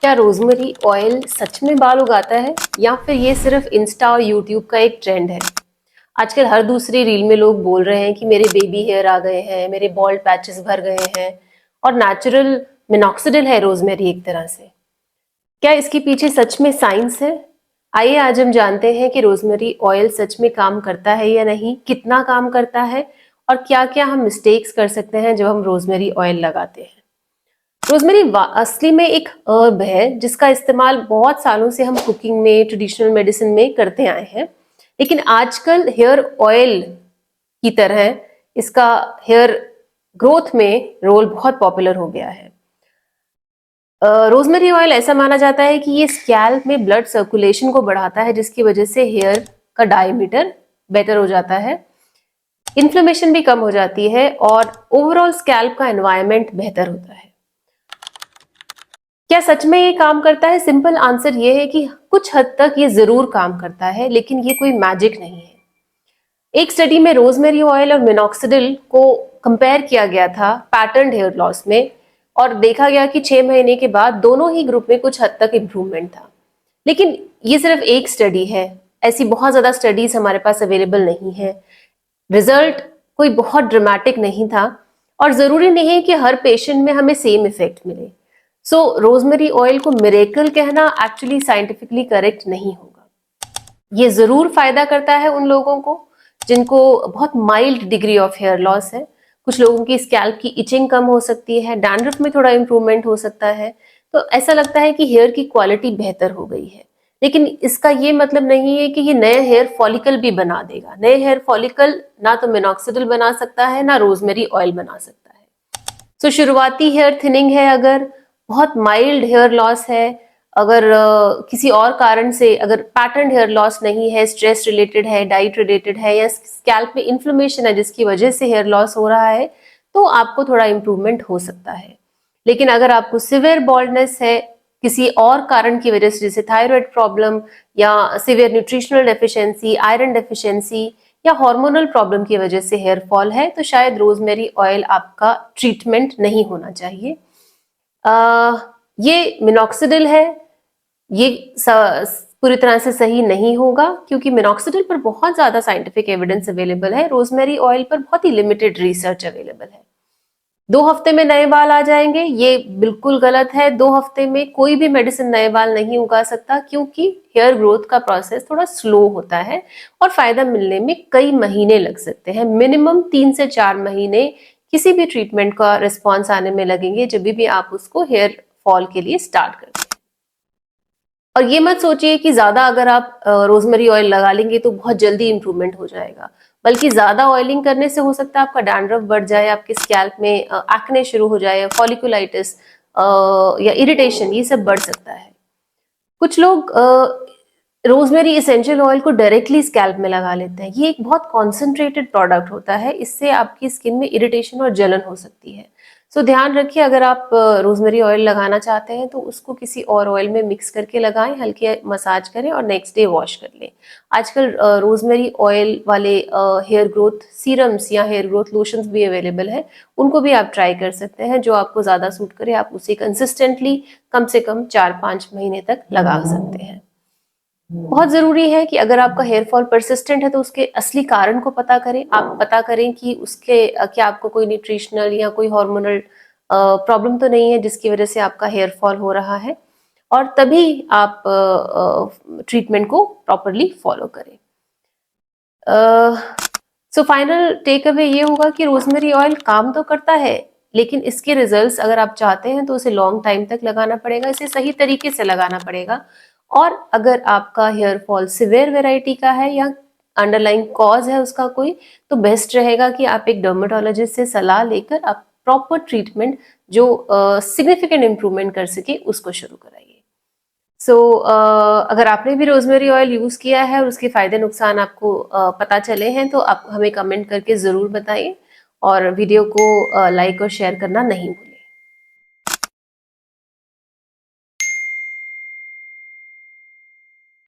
क्या rosemary oil सच में बाल उगाता है या फिर ये सिर्फ इंस्टा और यूट्यूब का एक ट्रेंड है? आजकल हर दूसरी रील में लोग बोल रहे हैं कि मेरे बेबी हेयर आ गए हैं, मेरे बॉल्ड पैचेस भर गए हैं और नेचुरल मिनॉक्सिडिल है रोजमेरी एक तरह से। क्या इसके पीछे सच में साइंस है? आइए आज हम जानते हैं कि रोजमेरी ऑयल सच में काम करता है या नहीं, कितना काम करता है और क्या क्या हम मिस्टेक्स कर सकते हैं जब हम रोजमेरी ऑयल लगाते हैं। रोजमेरी असली में एक हर्ब है जिसका इस्तेमाल बहुत सालों से हम कुकिंग में, ट्रेडिशनल मेडिसिन में करते आए हैं। लेकिन आजकल हेयर ऑयल की तरह इसका हेयर ग्रोथ में रोल बहुत पॉपुलर हो गया है। रोजमेरी ऑयल ऐसा माना जाता है कि ये स्कैल्प में ब्लड सर्कुलेशन को बढ़ाता है, जिसकी वजह से हेयर का डायमीटर बेटर हो जाता है, इन्फ्लेमेशन भी कम हो जाती है और ओवरऑल स्कैल्प का एनवायरनमेंट बेहतर होता है। क्या सच में ये काम करता है? सिंपल आंसर ये है कि कुछ हद तक ये जरूर काम करता है, लेकिन ये कोई मैजिक नहीं है। एक स्टडी में रोजमेरी ऑयल और मिनॉक्सिडिल को कंपेयर किया गया था पैटर्न्ड हेयर लॉस में, और देखा गया कि 6 महीने के बाद दोनों ही ग्रुप में कुछ हद तक इंप्रूवमेंट था। लेकिन ये सिर्फ एक स्टडी है, ऐसी बहुत ज्यादा स्टडीज हमारे पास अवेलेबल नहीं है। रिजल्ट कोई बहुत ड्रामेटिक नहीं था और जरूरी नहीं है कि हर पेशेंट में हमें सेम इफेक्ट मिले। सो रोजमेरी ऑयल को मिरेकल कहना एक्चुअली साइंटिफिकली करेक्ट नहीं होगा। ये जरूर फायदा करता है उन लोगों को जिनको बहुत mild degree of hair loss है। कुछ लोगों की स्कैल्प की इचिंग कम हो सकती है, डैंड्रफ में थोड़ा इंप्रूवमेंट हो सकता है, तो ऐसा लगता है कि हेयर की क्वालिटी बेहतर हो गई है। लेकिन इसका ये मतलब नहीं है कि ये नए हेयर फॉलिकल भी बना देगा। नए हेयर फॉलिकल ना तो मिनॉक्सिडिल बना सकता है, ना रोजमेरी ऑयल बना सकता है। सो शुरुआती हेयर थिनिंग है, अगर बहुत माइल्ड हेयर लॉस है, अगर किसी और कारण से, अगर पैटर्न हेयर लॉस नहीं है, स्ट्रेस रिलेटेड है, डाइट रिलेटेड है, या स्कैल्प में इन्फ्लेमेशन है जिसकी वजह से हेयर लॉस हो रहा है, तो आपको थोड़ा इंप्रूवमेंट हो सकता है। लेकिन अगर आपको सिवियर बॉल्डनेस है किसी और कारण की वजह से, जैसे थायराइड प्रॉब्लम या severe nutritional deficiency, iron deficiency या हार्मोनल प्रॉब्लम की वजह से हेयर फॉल है, तो शायद रोजमेरी ऑयल आपका ट्रीटमेंट नहीं होना चाहिए। ये मिनॉक्सिडिल है, ये पूरी तरह से सही नहीं होगा क्योंकि मिनॉक्सिडिल पर बहुत ज्यादा साइंटिफिक एविडेंस अवेलेबल है, रोजमेरी ऑयल पर बहुत ही लिमिटेड रिसर्च अवेलेबल है। 2 हफ्ते में नए बाल आ जाएंगे, ये बिल्कुल गलत है। 2 हफ्ते में कोई भी मेडिसिन नए बाल नहीं उगा सकता क्योंकि हेयर ग्रोथ का प्रोसेस थोड़ा स्लो होता है और फायदा मिलने में कई महीने लग सकते हैं। मिनिमम 3 से 4 महीने किसी भी ट्रीटमेंट का रिस्पॉन्स आने में लगेंगे जब भी आप उसको हेयर फॉल के लिए स्टार्ट करते हैं। और ये मत सोचिए कि ज्यादा अगर आप रोजमेरी ऑयल लगा लेंगे तो बहुत जल्दी इंप्रूवमेंट हो जाएगा, बल्कि ज्यादा ऑयलिंग करने से हो सकता है आपका डैंड्रफ बढ़ जाए, आपके स्कैल्प में एक्ने शुरू हो जाए, फॉलिकुलाइटिस या इरिटेशन, ये सब बढ़ सकता है। कुछ लोग रोजमेरी एसेंशियल ऑयल को डायरेक्टली स्कैल्प में लगा लेते हैं। ये एक बहुत कॉन्सेंट्रेटेड प्रोडक्ट होता है, इससे आपकी स्किन में इरिटेशन और जलन हो सकती है। सो ध्यान रखिए, अगर आप रोजमेरी ऑयल लगाना चाहते हैं तो उसको किसी और ऑयल में मिक्स करके लगाएं, हल्के मसाज करें और नेक्स्ट डे वॉश कर लें। आजकल रोजमेरी ऑयल वाले हेयर ग्रोथ सीरम्स या हेयर ग्रोथ लोशंस भी अवेलेबल है, उनको भी आप ट्राई कर सकते हैं। जो आपको ज़्यादा सूट करे आप उसे कंसिस्टेंटली कम से कम 4-5 महीने तक लगा सकते हैं। बहुत जरूरी है कि अगर आपका हेयर फॉल परसिस्टेंट है तो उसके असली कारण को पता करें। आप पता करें कि उसके क्या आपको कोई न्यूट्रिशनल या कोई हार्मोनल प्रॉब्लम तो नहीं है जिसकी वजह से आपका हेयर फॉल हो रहा है, और तभी आप ट्रीटमेंट को प्रॉपरली फॉलो करें। सो फाइनल टेक अवे ये होगा कि रोजमेरी ऑयल काम तो करता है, लेकिन इसके रिजल्ट्स अगर आप चाहते हैं तो उसे लॉन्ग टाइम तक लगाना पड़ेगा, इसे सही तरीके से लगाना पड़ेगा। और अगर आपका हेयर फॉल सिवियर वेराइटी का है या अंडरलाइंग कॉज है उसका कोई, तो बेस्ट रहेगा कि आप एक डर्मेटोलॉजिस्ट से सलाह लेकर आप प्रॉपर ट्रीटमेंट जो सिग्निफिकेंट इंप्रूवमेंट कर सके उसको शुरू कराइए। सो अगर आपने भी रोजमेरी ऑयल यूज किया है और उसके फायदे नुकसान आपको पता चले हैं तो आप हमें कमेंट करके जरूर बताइए, और वीडियो को लाइक और शेयर करना नहीं भूलें।